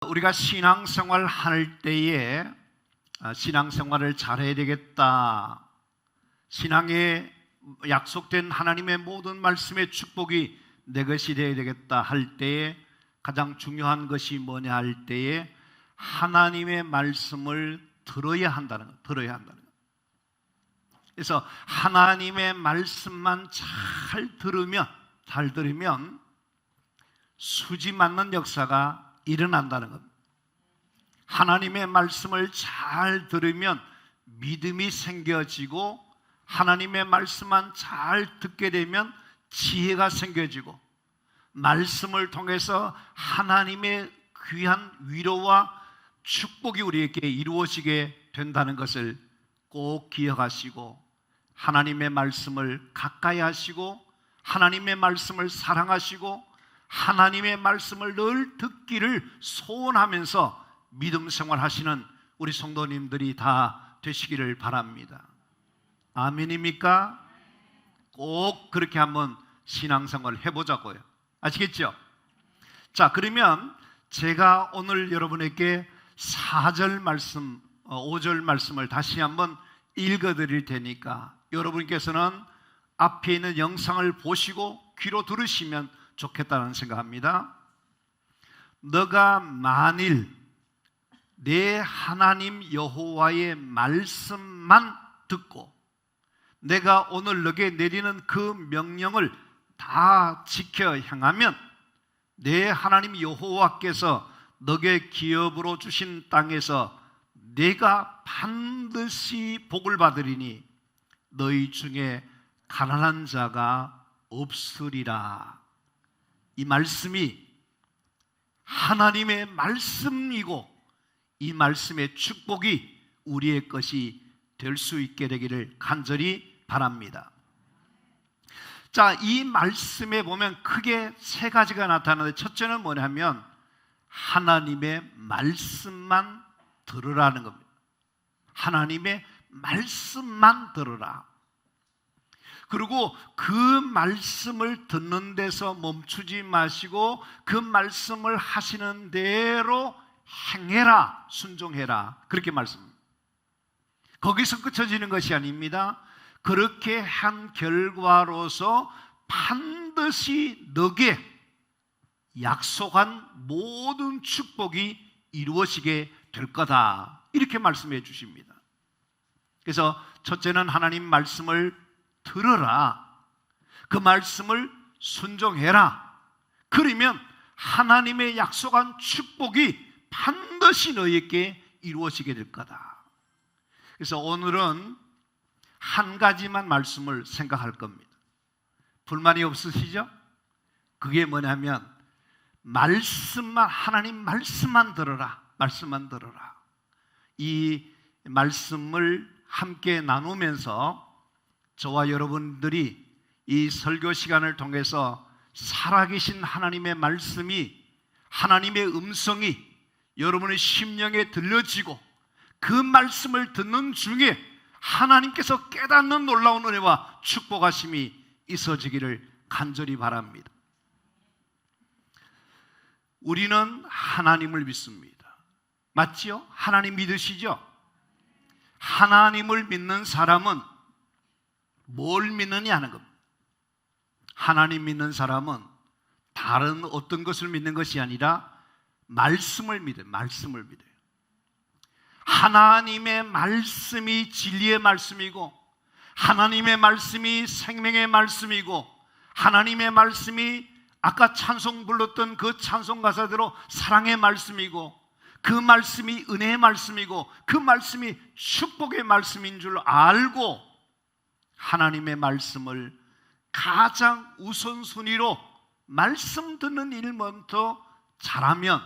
우리가 신앙생활 할 때에 신앙생활을 잘해야 되겠다, 신앙에 약속된 하나님의 모든 말씀의 축복이 내 것이 되어야 되겠다 할 때에 가장 중요한 것이 뭐냐 할 때에 하나님의 말씀을 들어야 한다는 것, 그래서 하나님의 말씀만 잘 들으면 수지 맞는 역사가 일어난다는 것. 하나님의 말씀을 잘 들으면 믿음이 생겨지고, 하나님의 말씀만 잘 듣게 되면 지혜가 생겨지고, 말씀을 통해서 하나님의 귀한 위로와 축복이 우리에게 이루어지게 된다는 것을 꼭 기억하시고, 하나님의 말씀을 가까이 하시고, 하나님의 말씀을 사랑하시고, 하나님의 말씀을 늘 듣기를 소원하면서 믿음 생활하시는 우리 성도님들이 다 되시기를 바랍니다. 아멘입니까? 꼭 그렇게 한번 신앙생활 해보자고요. 아시겠죠? 자, 그러면 제가 오늘 여러분에게 4절 말씀, 5절 말씀을 다시 한번 읽어드릴 테니까 여러분께서는 앞에 있는 영상을 보시고 귀로 들으시면 좋겠다는 생각합니다. 너가 만일 내 하나님 여호와의 말씀만 듣고 내가 오늘 너에게 내리는 그 명령을 다 지켜 행하면 내 하나님 여호와께서 너에게 기업으로 주신 땅에서 내가 반드시 복을 받으리니 너희 중에 가난한 자가 없으리라. 이 말씀이 하나님의 말씀이고 이 말씀의 축복이 우리의 것이 될 수 있게 되기를 간절히 바랍니다. 자, 이 말씀에 보면 크게 세 가지가 나타나는데, 첫째는 뭐냐면 하나님의 말씀만 들으라는 겁니다. 하나님의 말씀만 들으라. 그리고 그 말씀을 듣는 데서 멈추지 마시고 그 말씀을 하시는 대로 행해라, 순종해라, 그렇게 말씀합니다. 거기서 그쳐지는 것이 아닙니다. 그렇게 한 결과로서 반드시 너에게 약속한 모든 축복이 이루어지게 될 거다, 이렇게 말씀해 주십니다. 그래서 첫째는 하나님 말씀을 들어라, 그 말씀을 순종해라. 그러면 하나님의 약속한 축복이 반드시 너에게 이루어지게 될 거다. 그래서 오늘은 한 가지만 말씀을 생각할 겁니다. 불만이 없으시죠? 그게 뭐냐면 말씀만, 하나님 말씀만 들어라, 말씀만 들어라. 이 말씀을 함께 나누면서 저와 여러분들이 이 설교 시간을 통해서 살아계신 하나님의 말씀이, 하나님의 음성이 여러분의 심령에 들려지고 그 말씀을 듣는 중에 하나님께서 깨닫는 놀라운 은혜와 축복하심이 있어지기를 간절히 바랍니다. 우리는 하나님을 믿습니다. 맞지요? 하나님 믿으시죠? 하나님을 믿는 사람은 뭘 믿느냐 하는 겁니다. 하나님 믿는 사람은 다른 어떤 것을 믿는 것이 아니라 말씀을 믿어요. 말씀을 믿어요. 하나님의 말씀이 진리의 말씀이고, 하나님의 말씀이 생명의 말씀이고, 하나님의 말씀이 아까 찬송 불렀던 그 찬송 가사대로 사랑의 말씀이고, 그 말씀이 은혜의 말씀이고, 그 말씀이 축복의 말씀인 줄 알고 하나님의 말씀을 가장 우선순위로 말씀 듣는 일부터 잘하면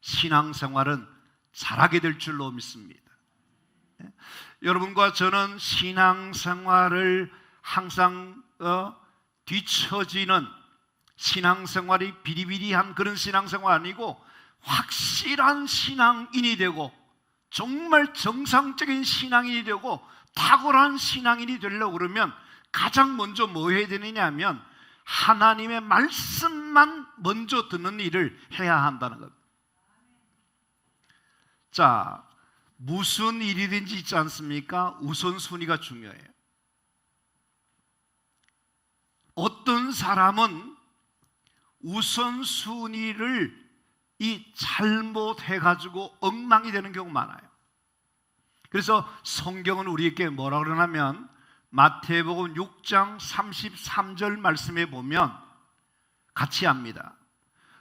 신앙생활은 잘하게 될 줄로 믿습니다. 여러분과 저는 신앙생활을 항상 뒤처지는 신앙생활이 비리비리한 그런 신앙생활 아니고 확실한 신앙인이 되고 정말 정상적인 신앙인이 되고 탁월한 신앙인이 되려고 그러면 가장 먼저 뭐 해야 되느냐 하면 하나님의 말씀만 먼저 듣는 일을 해야 한다는 겁니다. 자, 무슨 일이든지 있지 않습니까? 우선순위가 중요해요. 어떤 사람은 우선순위를 잘못해가지고 엉망이 되는 경우가 많아요. 그래서 성경은 우리에게 뭐라 그러냐면 마태복음 6장 33절 말씀에 보면 같이 합니다.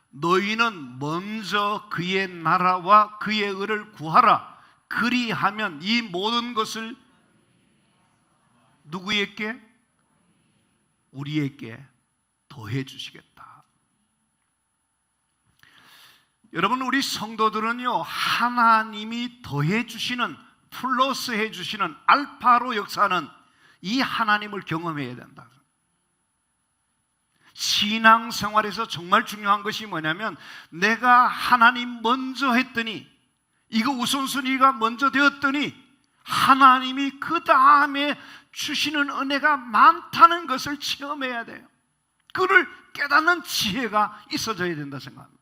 너희는 먼저 그의 나라와 그의 의를 구하라. 그리하면 이 모든 것을 누구에게? 우리에게 더해 주시겠다. 여러분, 우리 성도들은요, 하나님이 더해 주시는, 플러스 해 주시는, 알파로 역사하는 이 하나님을 경험해야 된다. 신앙생활에서 정말 중요한 것이 뭐냐면, 내가 하나님 먼저 했더니, 이거 우선순위가 먼저 되었더니 하나님이 그 다음에 주시는 은혜가 많다는 것을 체험해야 돼요. 그를 깨닫는 지혜가 있어져야 된다 생각합니다.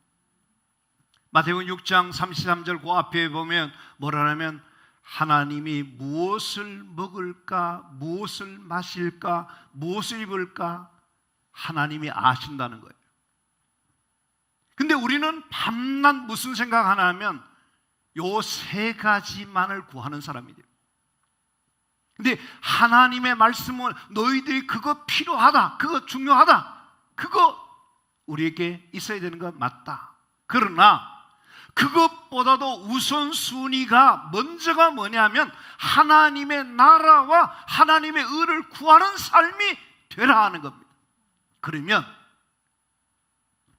마태복음 6장 33절 그 앞에 보면 뭐라냐면 하나님이 무엇을 먹을까, 무엇을 마실까, 무엇을 입을까 하나님이 아신다는 거예요. 근데 우리는 밤낮 무슨 생각하나 하면 요 세 가지만을 구하는 사람이 돼요. 근데 하나님의 말씀은 너희들이 그거 필요하다, 그거 중요하다, 그거 우리에게 있어야 되는 건 맞다. 그러나 그것보다도 우선순위가 먼저가 뭐냐면 하나님의 나라와 하나님의 의를 구하는 삶이 되라 하는 겁니다. 그러면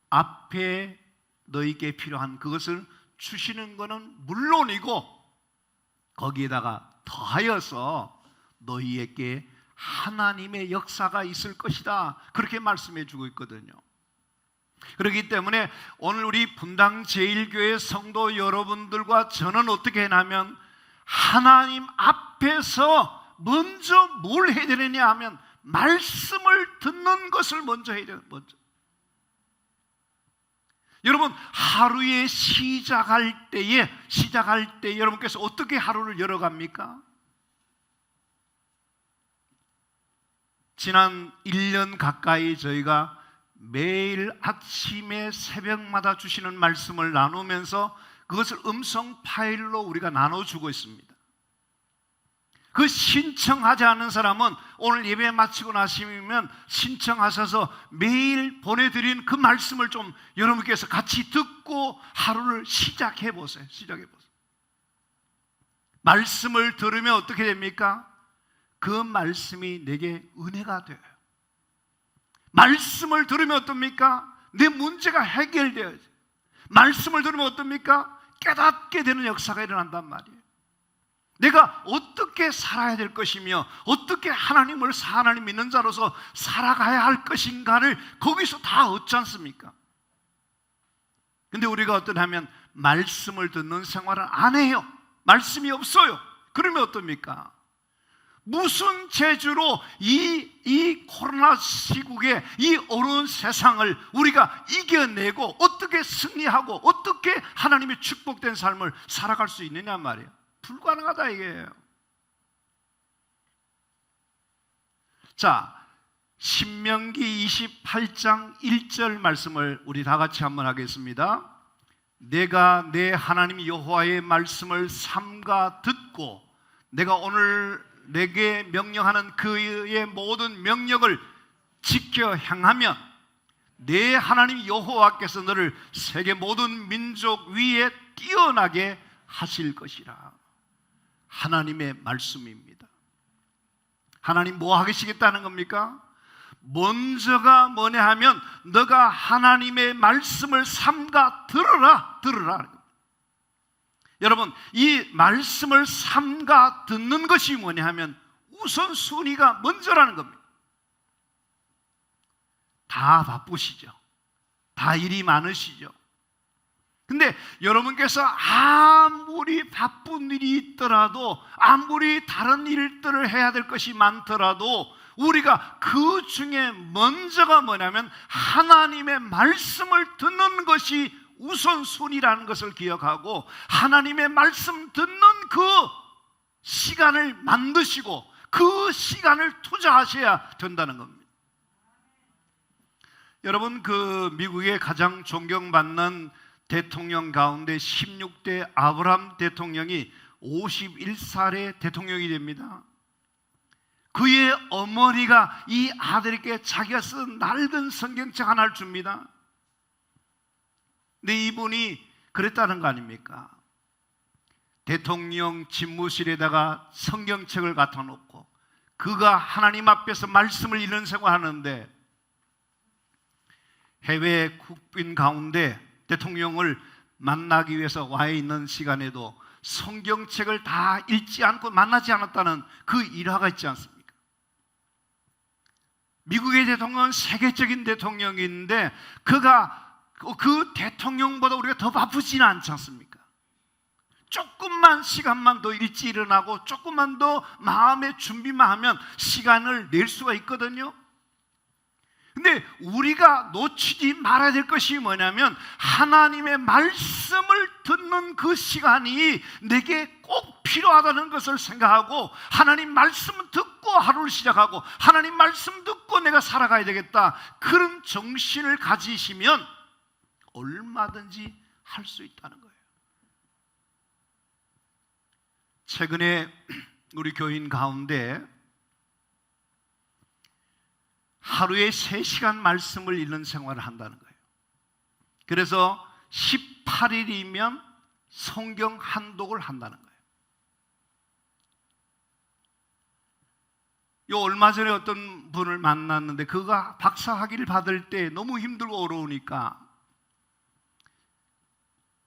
앞에 너희에게 필요한 그것을 주시는 것은 물론이고 거기에다가 더하여서 너희에게 하나님의 역사가 있을 것이다, 그렇게 말씀해 주고 있거든요. 그렇기 때문에 오늘 우리 분당 제1교회 성도 여러분들과 저는 어떻게 하냐면 하나님 앞에서 먼저 뭘 해야 되느냐 하면 말씀을 듣는 것을 먼저 해야 돼요. 먼저. 여러분, 하루에 시작할 때 여러분께서 어떻게 하루를 열어갑니까? 지난 1년 가까이 저희가 매일 아침에 새벽마다 주시는 말씀을 나누면서 그것을 음성 파일로 우리가 나눠주고 있습니다. 그 신청하지 않은 사람은 오늘 예배 마치고 나시면 신청하셔서 매일 보내드린 그 말씀을 좀 여러분께서 같이 듣고 하루를 시작해 보세요. 말씀을 들으면 어떻게 됩니까? 그 말씀이 내게 은혜가 돼요. 말씀을 들으면 어떻습니까? 내 문제가 해결돼요. 말씀을 들으면 어떻습니까? 깨닫게 되는 역사가 일어난단 말이에요. 내가 어떻게 살아야 될 것이며 어떻게 하나님 믿는 자로서 살아가야 할 것인가를 거기서 다 얻지 않습니까? 근데 우리가 어떠냐면 말씀을 듣는 생활을 안 해요. 말씀이 없어요. 그러면 어떻습니까? 무슨 재주로 이 코로나 시국에 이 어려운 세상을 우리가 이겨내고 어떻게 승리하고 어떻게 하나님의 축복된 삶을 살아갈 수 있느냐 말이에요. 불가능하다 이게요. 자, 신명기 28장 1절 말씀을 우리 다 같이 한번 하겠습니다. 내가 내 하나님 여호와의 말씀을 삼가 듣고 내가 오늘 내게 명령하는 그의 모든 명령을 지켜 행하면 내 하나님 여호와께서 너를 세계 모든 민족 위에 뛰어나게 하실 것이라. 하나님의 말씀입니다. 하나님 뭐 하시겠다는 겁니까? 먼저가 뭐냐 하면 너가 하나님의 말씀을 삼가 들으라. 여러분, 이 말씀을 삼가 듣는 것이 뭐냐 하면 우선순위가 먼저라는 겁니다. 다 바쁘시죠. 다 일이 많으시죠. 근데 여러분께서 아무리 바쁜 일이 있더라도 아무리 다른 일들을 해야 될 것이 많더라도 우리가 그 중에 먼저가 뭐냐면 하나님의 말씀을 듣는 것이 우선순위라는 것을 기억하고 하나님의 말씀 듣는 그 시간을 만드시고 그 시간을 투자하셔야 된다는 겁니다. 여러분, 그 미국의 가장 존경받는 대통령 가운데 16대 아브라함 대통령이 51살에 대통령이 됩니다. 그의 어머니가 이 아들에게 자기가 쓴 낡은 성경책 하나를 줍니다. 근데 이분이 그랬다는 거 아닙니까? 대통령 집무실에다가 성경책을 갖다 놓고 그가 하나님 앞에서 말씀을 읽는 생활하는데 해외 국빈 가운데 대통령을 만나기 위해서 와 있는 시간에도 성경책을 다 읽지 않고 만나지 않았다는 그 일화가 있지 않습니까? 미국의 대통령은 세계적인 대통령인데 그가 그 대통령보다 우리가 더 바쁘지는 않지 않습니까? 조금만 시간만 더 일찍 일어나고 조금만 더 마음의 준비만 하면 시간을 낼 수가 있거든요. 근데 우리가 놓치지 말아야 될 것이 뭐냐면 하나님의 말씀을 듣는 그 시간이 내게 꼭 필요하다는 것을 생각하고 하나님 말씀 듣고 하루를 시작하고 하나님 말씀 듣고 내가 살아가야 되겠다, 그런 정신을 가지시면 얼마든지 할 수 있다는 거예요. 최근에 우리 교인 가운데 하루에 3시간 말씀을 읽는 생활을 한다는 거예요. 그래서 18일이면 성경 한독을 한다는 거예요. 얼마 전에 어떤 분을 만났는데 그가 박사학위를 받을 때 너무 힘들고 어려우니까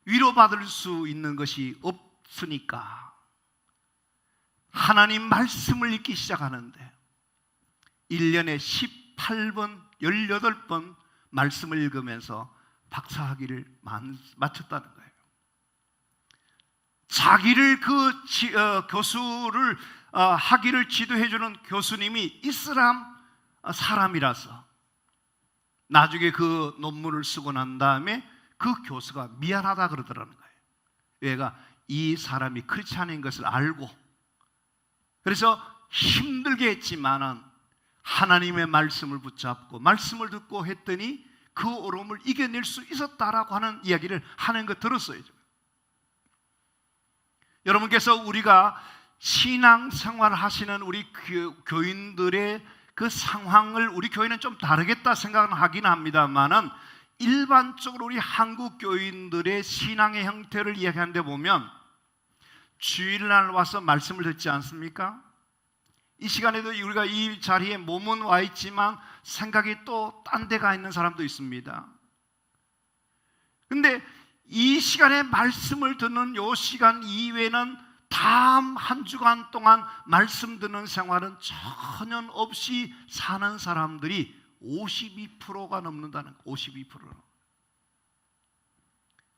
위로받을 수 있는 것이 없으니까 하나님 말씀을 읽기 시작하는데 1년에 18번, 18번 말씀을 읽으면서 박사학위를 마쳤다는 거예요. 자기를 교수를 학위를 지도해주는 교수님이 이슬람 사람이라서 나중에 그 논문을 쓰고 난 다음에 그 교수가 미안하다 그러더라는 거예요. 얘가 이 사람이 크리스찬인 것을 알고 그래서 힘들게 했지만은 하나님의 말씀을 붙잡고 말씀을 듣고 했더니 그 어려움을 이겨낼 수 있었다라고 하는 이야기를 하는 거 들었어요. 여러분께서 우리가 신앙생활 하시는 우리 교인들의 그 상황을 우리 교회는 좀 다르겠다 생각은 하긴 합니다만은 일반적으로 우리 한국 교인들의 신앙의 형태를 이야기하는데 보면 주일날 와서 말씀을 듣지 않습니까? 이 시간에도 우리가 이 자리에 몸은 와 있지만 생각이 또 딴 데 가 있는 사람도 있습니다. 근데 이 시간에 말씀을 듣는 이 시간 이외에는 다음 한 주간 동안 말씀 듣는 생활은 전혀 없이 사는 사람들이 52%가 넘는다는 거예요. 52%.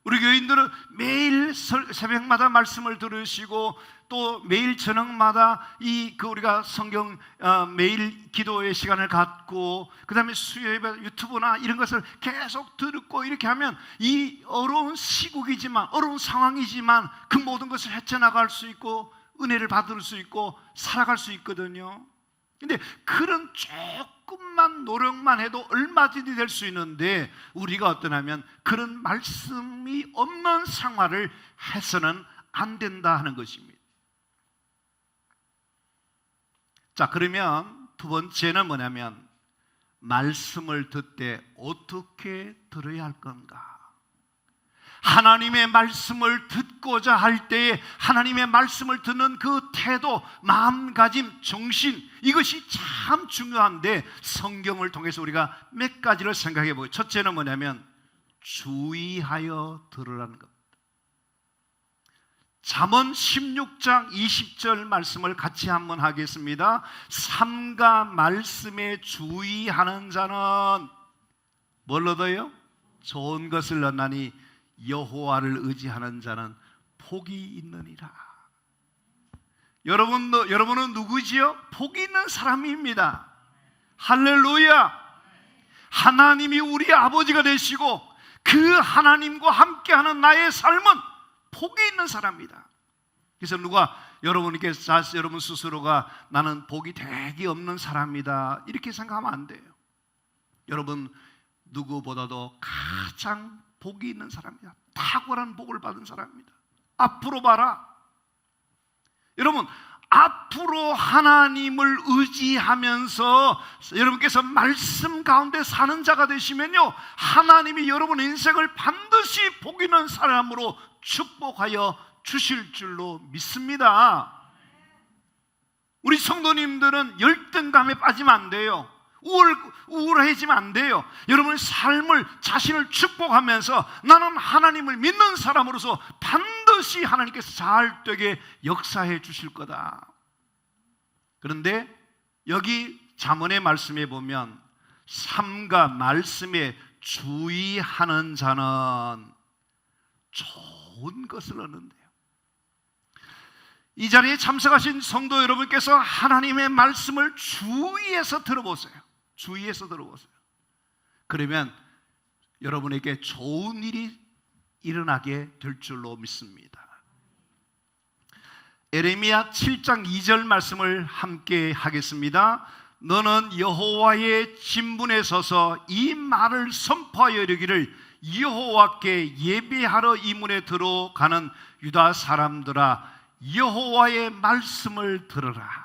우리 교인들은 매일 새벽마다 말씀을 들으시고 또 매일 저녁마다 우리가 성경 매일 기도의 시간을 갖고 그다음에 수요예배 유튜브나 이런 것을 계속 듣고 이렇게 하면 이 어려운 시국이지만 어려운 상황이지만 그 모든 것을 헤쳐나갈 수 있고 은혜를 받을 수 있고 살아갈 수 있거든요. 근데 그런 조금만 노력만 해도 얼마든지 될 수 있는데 우리가 어떠냐면 그런 말씀이 없는 생활을 해서는 안 된다 하는 것입니다. 자, 그러면 두 번째는 뭐냐면 말씀을 듣되 어떻게 들어야 할 건가? 하나님의 말씀을 듣고자 할 때에 하나님의 말씀을 듣는 그 태도, 마음가짐, 정신, 이것이 참 중요한데 성경을 통해서 우리가 몇 가지를 생각해 보고, 첫째는 뭐냐면 주의하여 들으라는 겁니다. 잠언 16장 20절 말씀을 같이 한번 하겠습니다. 삼가 말씀에 주의하는 자는 뭘 얻어요? 좋은 것을 얻나니 여호와를 의지하는 자는 복이 있느니라. 여러분은 누구지요? 복이 있는 사람입니다. 할렐루야. 하나님이 우리 아버지가 되시고 그 하나님과 함께하는 나의 삶은 복이 있는 사람이다. 그래서 누가 여러분께 여러분 스스로가 나는 복이 되게 없는 사람이다 이렇게 생각하면 안 돼요. 여러분 누구보다도 가장 복이 있는 사람이다. 탁월한 복을 받은 사람입니다. 앞으로 봐라. 여러분 앞으로 하나님을 의지하면서 여러분께서 말씀 가운데 사는 자가 되시면요, 하나님이 여러분 인생을 반드시 복 있는 사람으로 축복하여 주실 줄로 믿습니다. 우리 성도님들은 열등감에 빠지면 안 돼요. 우울해지면 안 돼요. 여러분의 삶을, 자신을 축복하면서 나는 하나님을 믿는 사람으로서 반드시 하나님께서 잘 되게 역사해 주실 거다. 그런데 여기 잠언의 말씀에 보면 삶과 말씀에 주의하는 자는 좋은 것을 얻는데요. 이 자리에 참석하신 성도 여러분께서 하나님의 말씀을 주의해서 들어보세요. 주의해서 들어보세요. 그러면 여러분에게 좋은 일이 일어나게 될 줄로 믿습니다. 에레미야 7장 2절 말씀을 함께 하겠습니다. 너는 여호와의 진문에 서서 이 말을 선포하여 이르기를 여호와께 예배하러 이 문에 들어가는 유다 사람들아 여호와의 말씀을 들으라.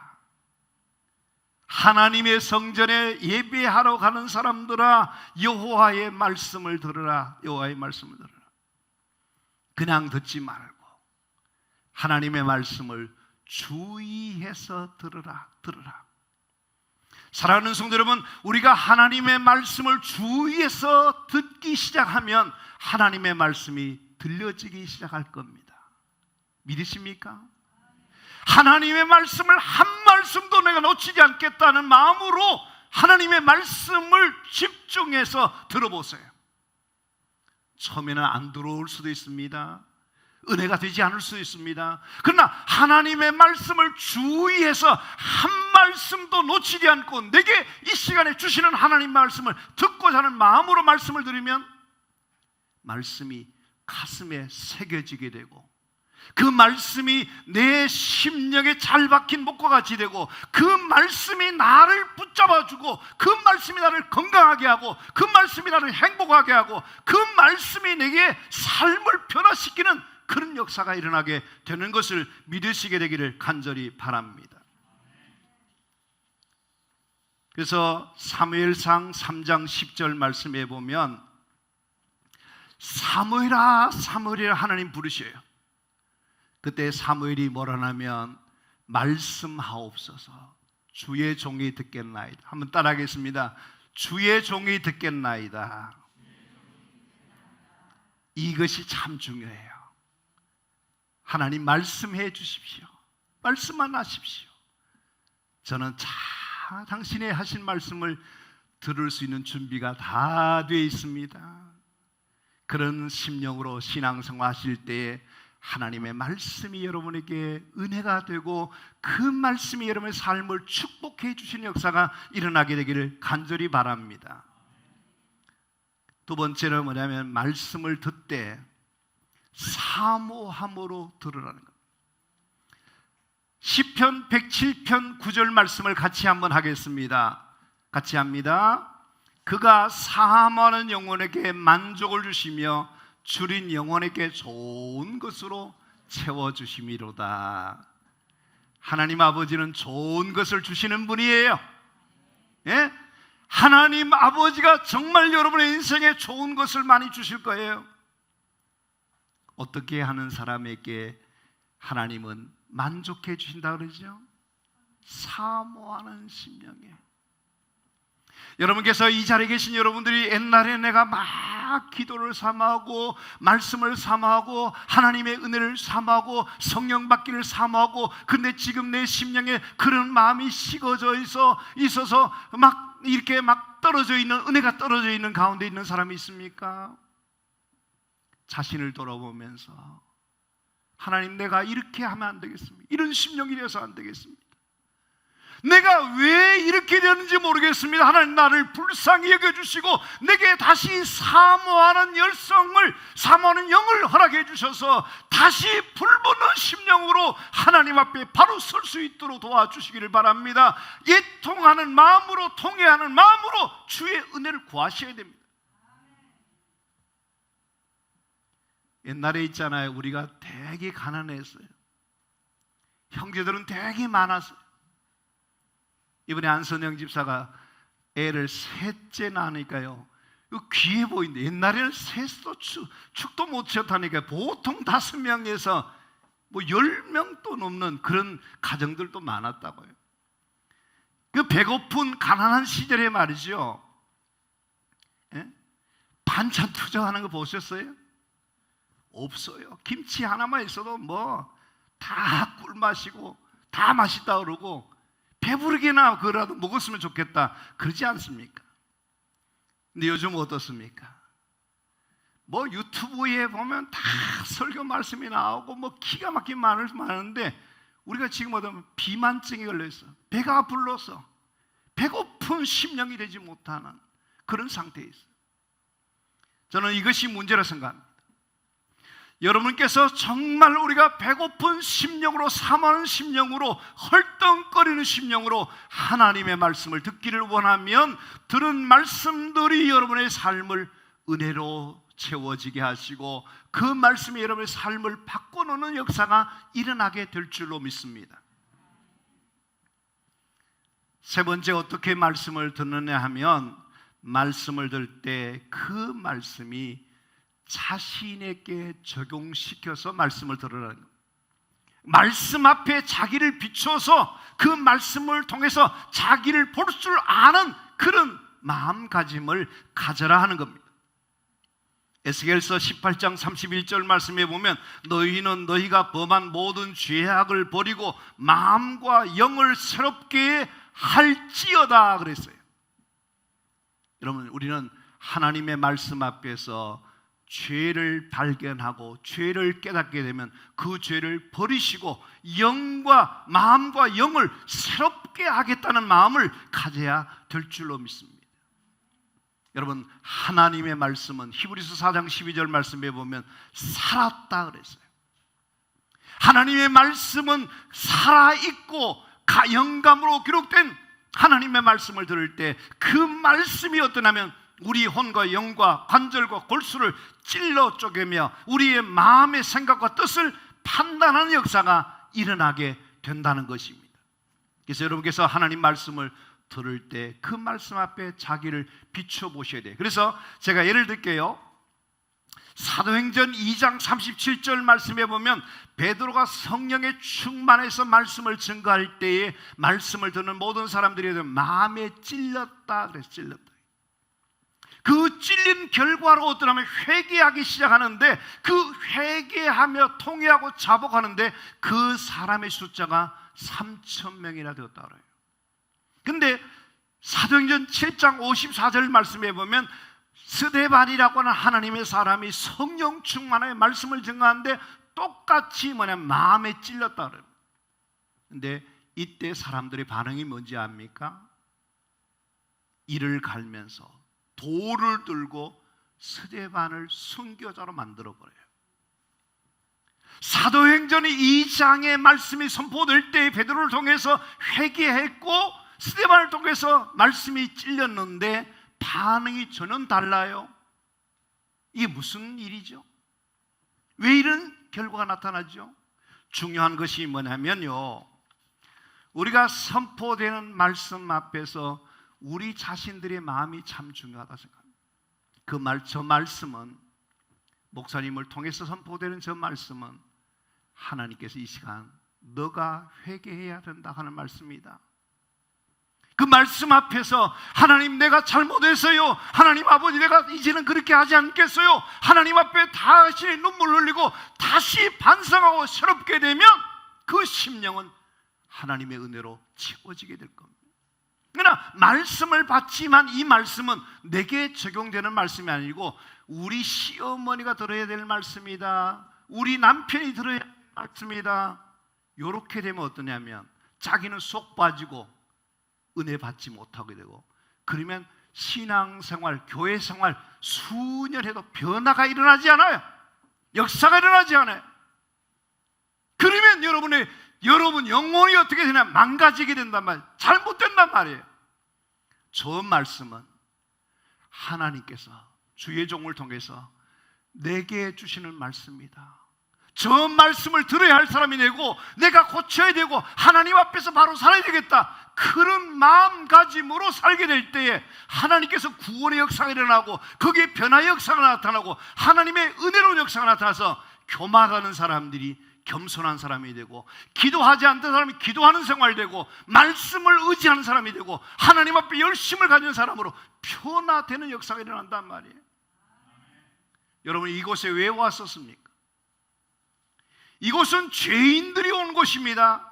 하나님의 성전에 예배하러 가는 사람들아 여호와의 말씀을 들으라. 여호와의 말씀을 들으라. 그냥 듣지 말고 하나님의 말씀을 주의해서 들으라. 사랑하는 성도 여러분, 우리가 하나님의 말씀을 주의해서 듣기 시작하면 하나님의 말씀이 들려지기 시작할 겁니다. 믿으십니까? 하나님의 말씀을 한 말씀도 내가 놓치지 않겠다는 마음으로 하나님의 말씀을 집중해서 들어보세요. 처음에는 안 들어올 수도 있습니다. 은혜가 되지 않을 수도 있습니다. 그러나 하나님의 말씀을 주의해서 한 말씀도 놓치지 않고 내게 이 시간에 주시는 하나님 말씀을 듣고자 하는 마음으로 말씀을 들으면 말씀이 가슴에 새겨지게 되고 그 말씀이 내 심령에 잘 박힌 목과 같이 되고 그 말씀이 나를 붙잡아주고 그 말씀이 나를 건강하게 하고 그 말씀이 나를 행복하게 하고 그 말씀이 내게 삶을 변화시키는 그런 역사가 일어나게 되는 것을 믿으시게 되기를 간절히 바랍니다. 그래서 사무엘상 3장 10절 말씀에 보면 사무엘아 사무엘이라 하나님 부르셔요. 그때 사무엘이 뭐라 하냐면 말씀하옵소서 주의 종이 듣겠나이다. 한번 따라하겠습니다. 주의 종이 듣겠나이다. 이것이 참 중요해요. 하나님 말씀해 주십시오. 말씀만 하십시오. 저는 당신의 하신 말씀을 들을 수 있는 준비가 다 되어 있습니다. 그런 심령으로 신앙생활 하실 때에 하나님의 말씀이 여러분에게 은혜가 되고 그 말씀이 여러분의 삶을 축복해 주시는 역사가 일어나게 되기를 간절히 바랍니다. 두 번째는 뭐냐면 말씀을 듣되 사모함으로 들으라는 것. 시편 107편 9절 말씀을 같이 한번 하겠습니다. 같이 합니다. 그가 사모하는 영혼에게 만족을 주시며 줄인 영혼에게 좋은 것으로 채워주심이로다. 하나님 아버지는 좋은 것을 주시는 분이에요. 예? 하나님 아버지가 정말 여러분의 인생에 좋은 것을 많이 주실 거예요. 어떻게 하는 사람에게 하나님은 만족해 주신다 그러죠? 사모하는 심령에. 여러분께서 이 자리에 계신 여러분들이 옛날에 내가 막 기도를 사모하고 말씀을 사모하고 하나님의 은혜를 사모하고 성령 받기를 사모하고 근데 지금 내 심령에 그런 마음이 식어져 있어서 막 이렇게 막 떨어져 있는 은혜가 떨어져 있는 가운데 있는 사람이 있습니까? 자신을 돌아보면서 하나님 내가 이렇게 하면 안 되겠습니다. 이런 심령이 되어서 안 되겠습니다. 내가 왜 이렇게 되는지 모르겠습니다. 하나님 나를 불쌍히 여겨주시고 내게 다시 사모하는 영을 허락해 주셔서 다시 불붙는 심령으로 하나님 앞에 바로 설 수 있도록 도와주시기를 바랍니다. 애통하는 마음으로, 통회하는 마음으로 주의 은혜를 구하셔야 됩니다. 옛날에 있잖아요, 우리가 되게 가난했어요. 형제들은 되게 많았어요. 이번에 안선영 집사가 애를 셋째 낳으니까요, 귀해 보이는데, 옛날에는 셋도 축도 못 지었다니까 보통 5명에서 뭐 10명도 넘는 그런 가정들도 많았다고요. 그 배고픈 가난한 시절에 말이죠, 반찬 투정하는 거 보셨어요? 없어요. 김치 하나만 있어도 뭐 다 꿀맛이고 다 맛있다 그러고 배부르게나 그거라도 먹었으면 좋겠다 그러지 않습니까? 근데 요즘 어떻습니까? 뭐 유튜브에 보면 다 설교 말씀이 나오고 뭐 기가 막힌 말을 많은데 우리가 지금 어떤 비만증에 걸려있어, 배가 불러서 배고픈 심령이 되지 못하는 그런 상태에 있어요. 저는 이것이 문제라 생각합니다. 여러분께서 정말 우리가 배고픈 심령으로, 사모하는 심령으로, 헐떡거리는 심령으로 하나님의 말씀을 듣기를 원하면 들은 말씀들이 여러분의 삶을 은혜로 채워지게 하시고 그 말씀이 여러분의 삶을 바꿔놓는 역사가 일어나게 될 줄로 믿습니다. 세 번째, 어떻게 말씀을 듣느냐 하면 말씀을 들을 때 그 말씀이 자신에게 적용시켜서 말씀을 들으라는 겁니다. 말씀 앞에 자기를 비춰서 그 말씀을 통해서 자기를 볼 줄 아는 그런 마음가짐을 가져라 하는 겁니다. 에스겔서 18장 31절 말씀에 보면 너희는 너희가 범한 모든 죄악을 버리고 마음과 영을 새롭게 할지어다 그랬어요. 여러분, 우리는 하나님의 말씀 앞에서 죄를 발견하고 죄를 깨닫게 되면 그 죄를 버리시고 영과 마음과 영을 새롭게 하겠다는 마음을 가져야 될 줄로 믿습니다. 여러분, 하나님의 말씀은 히브리서 4장 12절 말씀에 보면 살았다 그랬어요. 하나님의 말씀은 살아있고 영감으로 기록된 하나님의 말씀을 들을 때 그 말씀이 어떠냐면 우리 혼과 영과 관절과 골수를 찔러 쪼개며 우리의 마음의 생각과 뜻을 판단하는 역사가 일어나게 된다는 것입니다. 그래서 여러분께서 하나님 말씀을 들을 때 그 말씀 앞에 자기를 비춰보셔야 돼요. 그래서 제가 예를 들게요. 사도행전 2장 37절 말씀에 보면 베드로가 성령에 충만해서 말씀을 증거할 때에 말씀을 듣는 모든 사람들이 마음에 찔렸다 그래서 찔렸다. 그 찔린 결과로 어떠냐면 회개하기 시작하는데 그 회개하며 통회하고 자복하는데 그 사람의 숫자가 3,000명이나 되었다 그래요. 근데 사도행전 7장 54절 말씀에 보면 스데반이라고 하는 하나님의 사람이 성령 충만하여 말씀을 증거하는데 똑같이 마음에 찔렸다 그래요. 근데 이때 사람들의 반응이 뭔지 압니까? 이를 갈면서 돌을 들고 스데반을 순교자로 만들어버려요. 사도행전 2장의 말씀이 선포될 때 베드로를 통해서 회개했고 스데반을 통해서 말씀이 찔렸는데 반응이 전혀 달라요. 이게 무슨 일이죠? 왜 이런 결과가 나타나죠? 중요한 것이 뭐냐면요, 우리가 선포되는 말씀 앞에서 우리 자신들의 마음이 참 중요하다 생각합니다. 저 말씀은, 목사님을 통해서 선포되는 저 말씀은 하나님께서 이 시간 너가 회개해야 된다 하는 말씀이다. 그 말씀 앞에서 하나님 내가 잘못했어요, 하나님 아버지 내가 이제는 그렇게 하지 않겠어요, 하나님 앞에 다시 눈물 흘리고 다시 반성하고 새롭게 되면 그 심령은 하나님의 은혜로 채워지게 될 겁니다. 그러나 말씀을 받지만 이 말씀은 내게 적용되는 말씀이 아니고 우리 시어머니가 들어야 될 말씀이다, 우리 남편이 들어야 할 말씀이다. 이렇게 되면 어떠냐면 자기는 속 빠지고 은혜 받지 못하게 되고, 그러면 신앙생활, 교회생활 수년 해도 변화가 일어나지 않아요. 역사가 일어나지 않아요. 그러면 여러분 영혼이 어떻게 되냐? 망가지게 된단 말이에요. 잘못된단 말이에요. 저 말씀은 하나님께서 주의 종을 통해서 내게 주시는 말씀이다. 저 말씀을 들어야 할 사람이 되고, 내가 고쳐야 되고, 하나님 앞에서 바로 살아야 되겠다, 그런 마음가짐으로 살게 될 때에 하나님께서 구원의 역사가 일어나고, 거기에 변화의 역사가 나타나고, 하나님의 은혜로운 역사가 나타나서 교만하는 사람들이 겸손한 사람이 되고, 기도하지 않던 사람이 기도하는 생활이 되고, 말씀을 의지하는 사람이 되고, 하나님 앞에 열심을 가진 사람으로 변화되는 역사가 일어난단 말이에요. 여러분, 이곳에 왜 왔었습니까? 이곳은 죄인들이 온 곳입니다.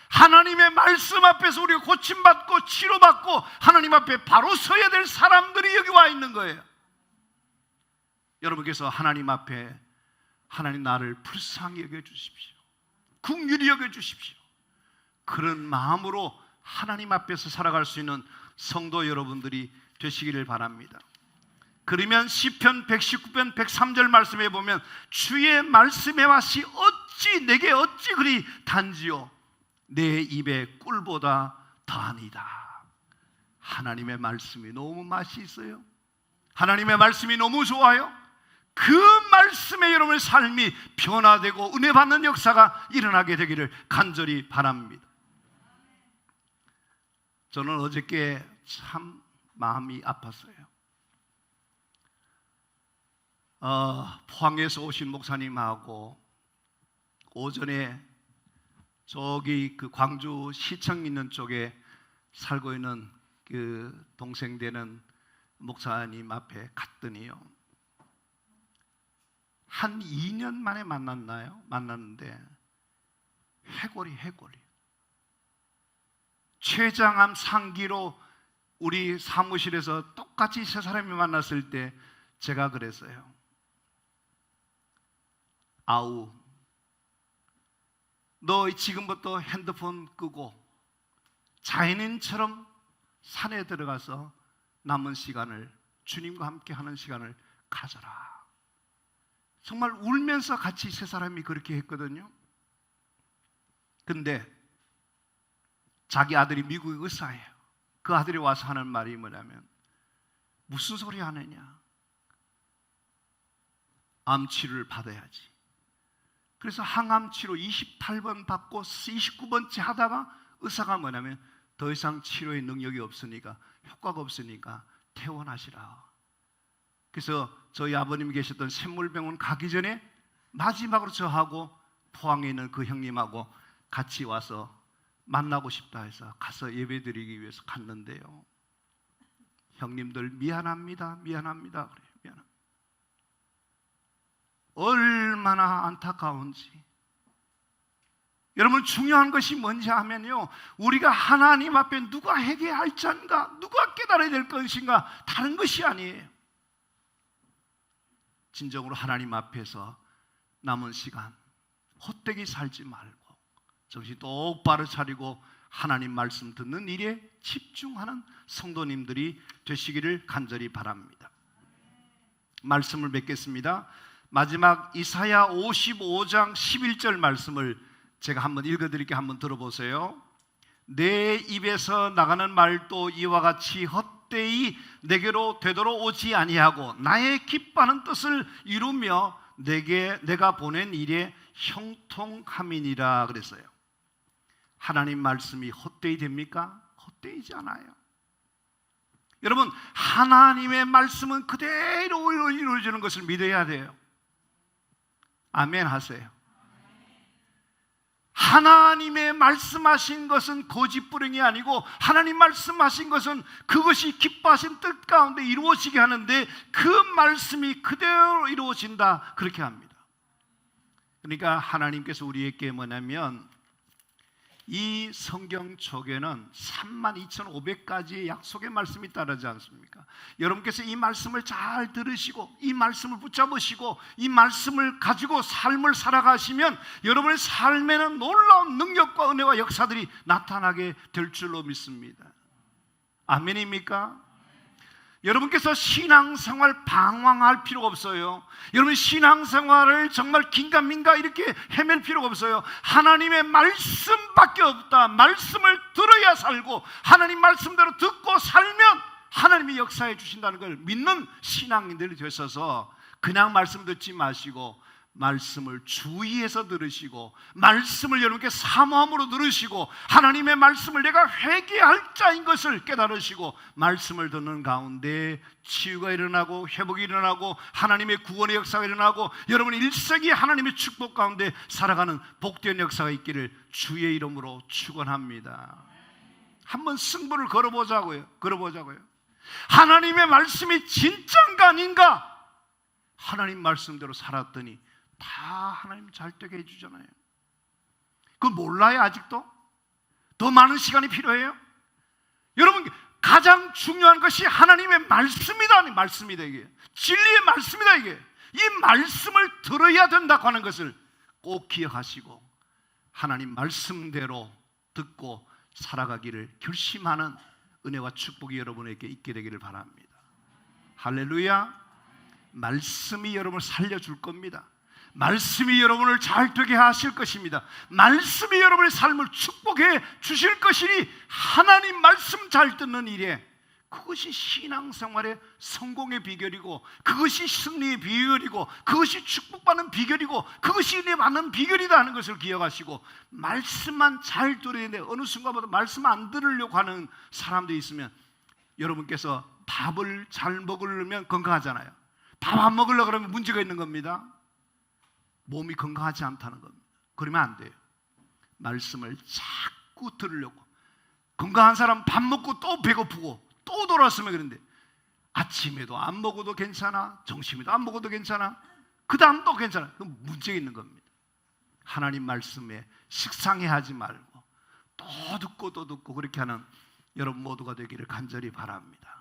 하나님의 말씀 앞에서 우리가 고침받고 치료받고 하나님 앞에 바로 서야 될 사람들이 여기 와 있는 거예요. 여러분께서 하나님 앞에, 하나님 나를 불쌍히 여겨주십시오, 긍휼히 여겨주십시오, 그런 마음으로 하나님 앞에서 살아갈 수 있는 성도 여러분들이 되시기를 바랍니다. 그러면 시편 119편 103절 말씀에 보면, 주의 말씀의 맛이 내게 어찌 그리 단지요, 내 입에 꿀보다 더하니다. 하나님의 말씀이 너무 맛이 있어요. 하나님의 말씀이 너무 좋아요. 그 말씀에 여러분의 삶이 변화되고 은혜 받는 역사가 일어나게 되기를 간절히 바랍니다. 저는 어저께 참 마음이 아팠어요. 포항에서 오신 목사님하고 오전에 저기 그 광주 시청 있는 쪽에 살고 있는 그 동생 되는 목사님 앞에 갔더니요, 한 2년 만에 만났는데 해골이 췌장암 상기로 우리 사무실에서 똑같이 세 사람이 만났을 때 제가 그랬어요. 아우, 너 지금부터 핸드폰 끄고 자연인처럼 산에 들어가서 남은 시간을 주님과 함께 하는 시간을 가져라. 정말 울면서 같이 세 사람이 그렇게 했거든요. 근데 자기 아들이 미국 의사예요. 그 아들이 와서 하는 말이 뭐냐면, 무슨 소리 하느냐, 암 치료를 받아야지. 그래서 항암 치료 28번 받고 29번째 하다가 의사가 뭐냐면, 더 이상 치료의 능력이 없으니까, 효과가 없으니까 퇴원하시라. 그래서 저희 아버님이 계셨던 샘물병원 가기 전에 마지막으로 저하고 포항에 있는 그 형님하고 같이 와서 만나고 싶다 해서 가서 예배드리기 위해서 갔는데요, 형님들 미안합니다 그래요. 미안합니다. 얼마나 안타까운지. 여러분, 중요한 것이 뭔지 하면요, 우리가 하나님 앞에 누가 회개할 자인가, 누가 깨달아야 될 것인가, 다른 것이 아니에요. 진정으로 하나님 앞에서 남은 시간 헛되게 살지 말고 정신 똑바로 차리고 하나님 말씀 듣는 일에 집중하는 성도님들이 되시기를 간절히 바랍니다. 말씀을 맺겠습니다. 마지막 이사야 55장 11절 말씀을 제가 한번 읽어드릴게요. 한번 들어보세요. 내 입에서 나가는 말도 이와 같이 헛되이 내게로 되돌아오지 아니하고 나의 기뻐하는 뜻을 이루며 내가 보낸 일에 형통함이니라 그랬어요. 하나님 말씀이 헛되이 됩니까? 헛되이지 않아요. 여러분, 하나님의 말씀은 그대로 이루어지는 것을 믿어야 돼요. 아멘 하세요. 하나님의 말씀하신 것은 거짓부렁이 아니고, 하나님 말씀하신 것은 그것이 기뻐하신 뜻 가운데 이루어지게 하는데, 그 말씀이 그대로 이루어진다, 그렇게 합니다. 그러니까 하나님께서 우리에게 뭐냐면, 이 성경 속에는 32,500가지의 약속의 말씀이 따르지 않습니까? 여러분께서 이 말씀을 잘 들으시고 이 말씀을 붙잡으시고 이 말씀을 가지고 삶을 살아가시면 여러분의 삶에는 놀라운 능력과 은혜와 역사들이 나타나게 될 줄로 믿습니다. 아멘입니까? 여러분께서 신앙생활 방황할 필요가 없어요. 여러분 신앙생활을 정말 긴가민가 이렇게 헤맬 필요가 없어요. 하나님의 말씀밖에 없다. 말씀을 들어야 살고 하나님 말씀대로 듣고 살면 하나님이 역사해 주신다는 걸 믿는 신앙인들이 되셔서 그냥 말씀 듣지 마시고 말씀을 주의해서 들으시고 말씀을 여러분께 사모함으로 들으시고 하나님의 말씀을 내가 회개할 자인 것을 깨달으시고 말씀을 듣는 가운데 치유가 일어나고 회복이 일어나고 하나님의 구원의 역사가 일어나고 여러분 일생이 하나님의 축복 가운데 살아가는 복된 역사가 있기를 주의 이름으로 축원합니다. 한번 승부를 걸어보자고요. 하나님의 말씀이 진짜인가 아닌가? 하나님 말씀대로 살았더니 다 하나님 잘 되게 해주잖아요. 그거 몰라요 아직도? 더 많은 시간이 필요해요? 여러분 가장 중요한 것이 하나님의 말씀이다. 말씀이다 이게. 진리의 말씀이다 이게. 이 말씀을 들어야 된다고 하는 것을 꼭 기억하시고 하나님 말씀대로 듣고 살아가기를 결심하는 은혜와 축복이 여러분에게 있게 되기를 바랍니다. 할렐루야. 말씀이 여러분을 살려줄 겁니다. 말씀이 여러분을 잘 되게 하실 것입니다. 말씀이 여러분의 삶을 축복해 주실 것이니 하나님 말씀 잘 듣는 일에 그것이 신앙생활의 성공의 비결이고 그것이 승리의 비결이고 그것이 축복받는 비결이고 그것이 은혜 받는 비결이다 하는 것을 기억하시고 말씀만 잘 들어야 되는데 어느 순간부터 말씀 안 들으려고 하는 사람들이 있으면 여러분께서 밥을 잘 먹으려면 건강하잖아요. 밥 안 먹으려고 그러면 문제가 있는 겁니다. 몸이 건강하지 않다는 겁니다. 그러면 안 돼요. 말씀을 자꾸 들으려고. 건강한 사람 밥 먹고 또 배고프고 또 돌아왔으면 그런데 아침에도 안 먹어도 괜찮아, 점심에도 안 먹어도 괜찮아, 그 다음도 괜찮아. 그럼 문제가 있는 겁니다. 하나님 말씀에 식상해 하지 말고 또 듣고 또 듣고 그렇게 하는 여러분 모두가 되기를 간절히 바랍니다.